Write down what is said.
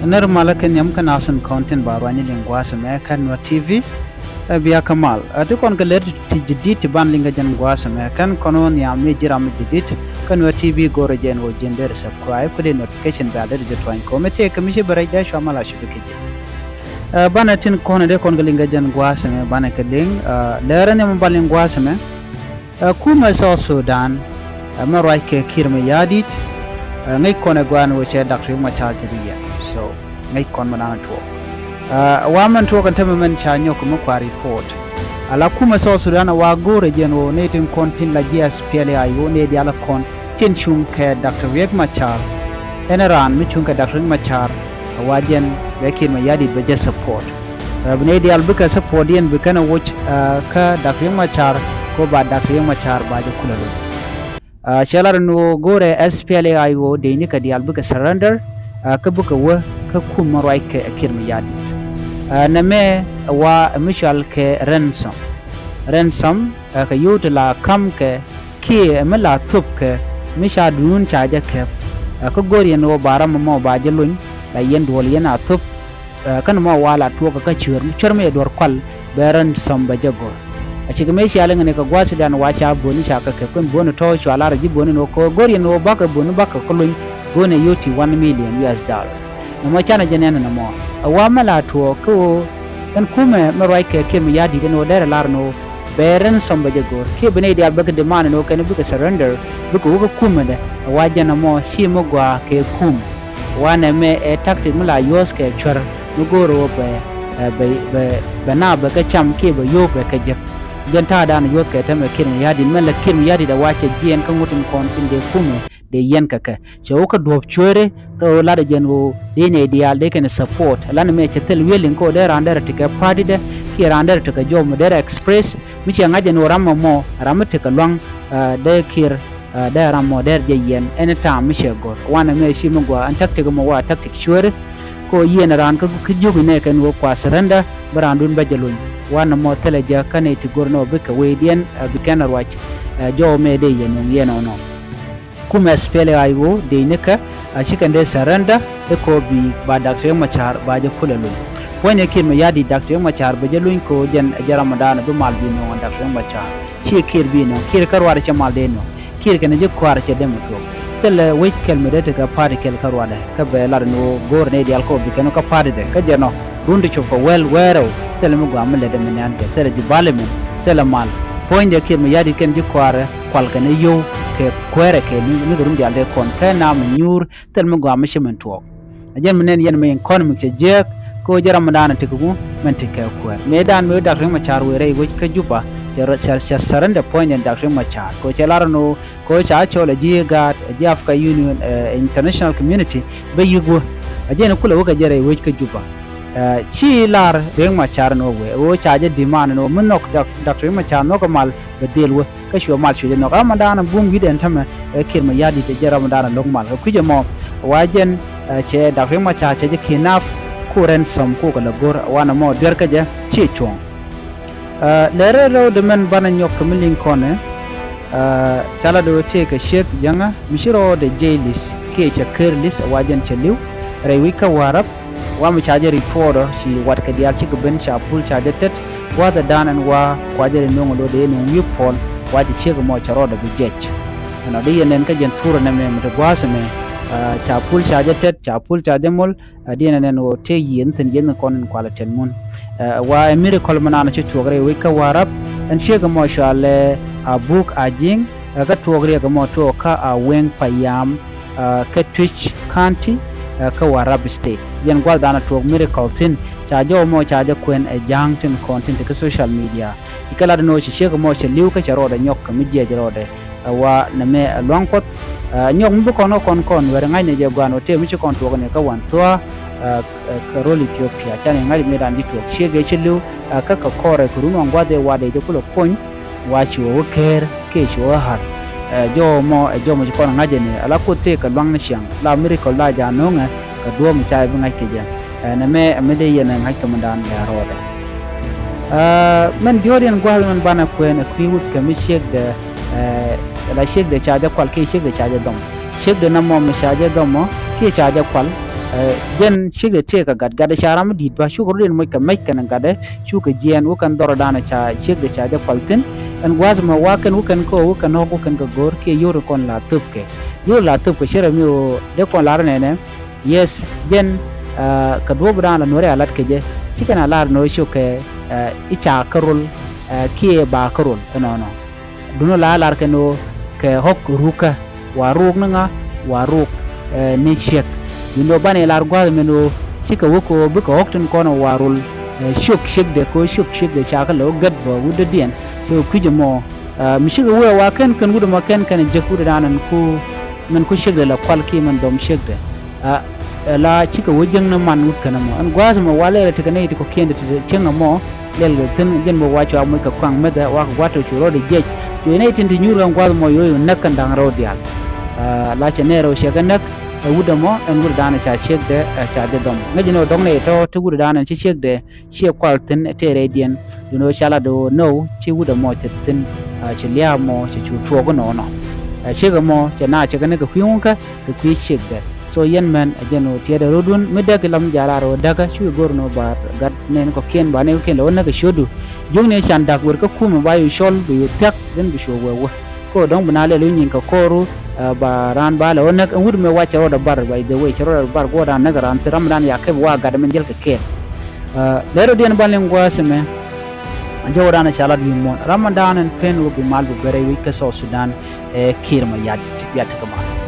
Normal kan yam kan asan content barwani lingwa sama kan Nuer TV biya kamal atu kon galer tijdi ban linga jan gwa sama kan konon ya mejira mejidit kan Nuer TV goro jen wo jender subscribe kode notification bell de join komite kamishi barayda shamala shubike bana tin kono de kon galinga jan gwa sama bana kaling leran yam balin gwa sama kuma South Sudan marai ke kiir mayardit ngai kona gwan wo che Dr. Machar tibiya so ngai kon manana to waman to kan tamaman chanyo kuma kwa report ala kuma South Sudan wa gore jeno ne tin kontin la GS PLA ayo ne dia la kon tin chung ke Dr. Machar enaran mi chung ke Dr. Machar wajen kiir mayardit be support bne dia albuka support yen bukana watch ka Dr. Machar ko ba Dr. Machar ba de kulalo shalar no gore SPLA ayo de ni ka dia albuka surrender ka buka wa ka kuma right ke kiir mayardit name wa mishal ke ransom ka yutla kam ke ki mala tup ke misha dun chaja ke ka gori no baram mo ba jelun la yen dol yana tup kan mo wala to ka chur me dor kwal beran som ba jago a cikin me shi alin ne ka gwasi dan wacha boni chaka ke kun boni to shwala raji boni no ko gori no baka boni baka kulun gone yoti $1 million no mo chana jenen na mo awamala to ko kan kuma marai ke kiir mayardit no dere larno beren somba jago ke bene dia baka de man no kan buka surrender buka wuka kuma de wajana mo shi mo gwa ke kum wana me tactic mala yos ke chur no goro be na baka cham ke ba yo ka je ganta da na yot ke ta me kiir mayardit mala kiir mayardit da wache gien kan mutun kon de kuma de yen kaka che o ka dob chore ka o la de jenwo de ne dia de ken support la ne me chetel welin ko de rander tika party de ki rander tika jom de express mi che ngaje no rammo mo ramte ka long de kir de rammo de je yen anytime mi che gor wana me shi mo gwa an tactic mo wa tactic chore ko yen ran ka jogi ne ken wo kwa serenda brandun bajalun wana mo teleja kaneti gorno be ka wedien be kana watch jo me de yen no kuma SPLA ayo de nika a cikin da saranda da ko bi ba Dr. Machar ba je kulalo wani kiir mayardit Dr. Machar ba je luin ko jan Ramadan do mal bi no Dr. Machar shi kiir bi no kiir karwa da mal de no kiir kana je kwar ce dem to tel wait kelme de ka party kel karwa da ka be lar no gor ne di alko bi kana ka party de ka je no rundu cho ko well wero tel mu gwa mele de menan de tel di balem tel mal point de kiir mayardit ken je kwar kwal kana yo ke kwere ke ni gurum di alde kon ka na nyur tel mu gwa mishimen to ajen menen yen men kon mu ke jiɛc ko jaram dana tikugu men tike kwer medan me Dr. Machar were go ka juba jar saranda point en Dr. Machar ko chelarno ko cha chola jiga Africa Union international community be yugo ajen kula wo ka jare wo ka juba chi lar Dr. Machar no we o cha je demand no mun nok Dr. Machar no ko mal bedel wo ka shwo mal shwo no Ramadan bum widen tama kiir mayardit je Ramadan lok mal ku je mo wajen che Dr. Machar che je kinaf ku ransom ku ka lagor wana mo der ka je chi chong lere ro de men bana nyok milin kone chala do te ka ciek janga mishiro de jailis ke che kerlis wajen che liu rewi ka warap wa mu chaje report shi wat ka dial chi ko ben cha pul chaje tet wa da danan wa kwaje no ngolo de no yupol waji ciek mo charo da jiɛc na de yenen ka jen furo na me mu gwasa me cha pul chaje tet cha pul chaje mol de nen o te yen ten yen kon kwala ten mun wa miracle manana chi togre wi ka warap en ciek mo shale abuk ajing ka togre ga mo to ka a wen payam ka twitch county ka warab state yen gwal dana to miracle tin chajo mo chajo kwen ɛjɛn tin content ka social media tikala no chi ciek mo che liu ka charo da nyok ka mi je rode wa na me longkot nyok mbu kono kon were ngai ne je gwano te mi chi kon to ne ka wan to ka rol Ethiopia chane ngai me dan ditok ciek che liu ka kore kuruno ngwade wade je kulo kon wa chi wo ker ke chi wo har jo mo ji kon ngaje ne ala ko te ka bang na siang la miracle la ja no nga ka do mi chai ngai ke ja na me de yen ngai ka mandan ya rode men biodian gwal man bana ko en kriwut ka mi ciek de la ciek de chaja kwal ke ciek de chaja dom ciek de na mo mi chaja dom mo ke chaja kwal jen shige te ka gad sharam dit ba shu rodin mo ka mai kan gade shu ka jian wo kan dor dana cha shige cha de paltin an gwaz ma wa kan ko kan ho kan ka gor ke yor kon la tup ke yor la tup ke shere mi de kon la ne yes jen ka do bran la nore alat ke je sikana lar no shu ke icha karul kie ba karul no duno la lar ke no ke hok ruka waruk nga waruk ni ciek no bane lar gwal meno sika woko buka hokten kono warul shuk de ko shuk de chaka lo gad ba wuda dien so kujamo mishiga wa waken kan wuda maken kan jakuda danan ku men ku shigde la kwalki man dom shigde la chika wujang na man wut kana mo an gwaz ma wale ta kana ko kende te chenga mo lel ten jen mo wacho amoy ka kwang meda wa wato churo de jiɛc to ne tin nyura gwaz mo yoyo nakan dang rodial la chenero shaganak wuda mo en wuda dana cha shigde cha de dom ngajino dong ne to wuda dana chi shigde shi kwalten tere dien duno chala do no chi wuda mo tin chi lia mo chi chu tuogo no shiga mo cha na cha kana ka kuyunka ka kuy shigde so yen men ajeno tiede rodun medak lam jararo daga chu gorno bar gad nen ko ken ba ne ken lo na ka shodu jungne chandak wer ka kuma ba yu shol bu tak den bu sho wewa ko dong banale lu nyin ka koru ba ran ba la onak wur me wacha roda bar by the way charo bar go dan nagaran ramdan ya ke wa gad men jel ka ken lero den balen gwaseme jawdana chala bi mon ramadan en pen wo bi mal bu bere wi ka South Sudan kiir mayardit ya ta kama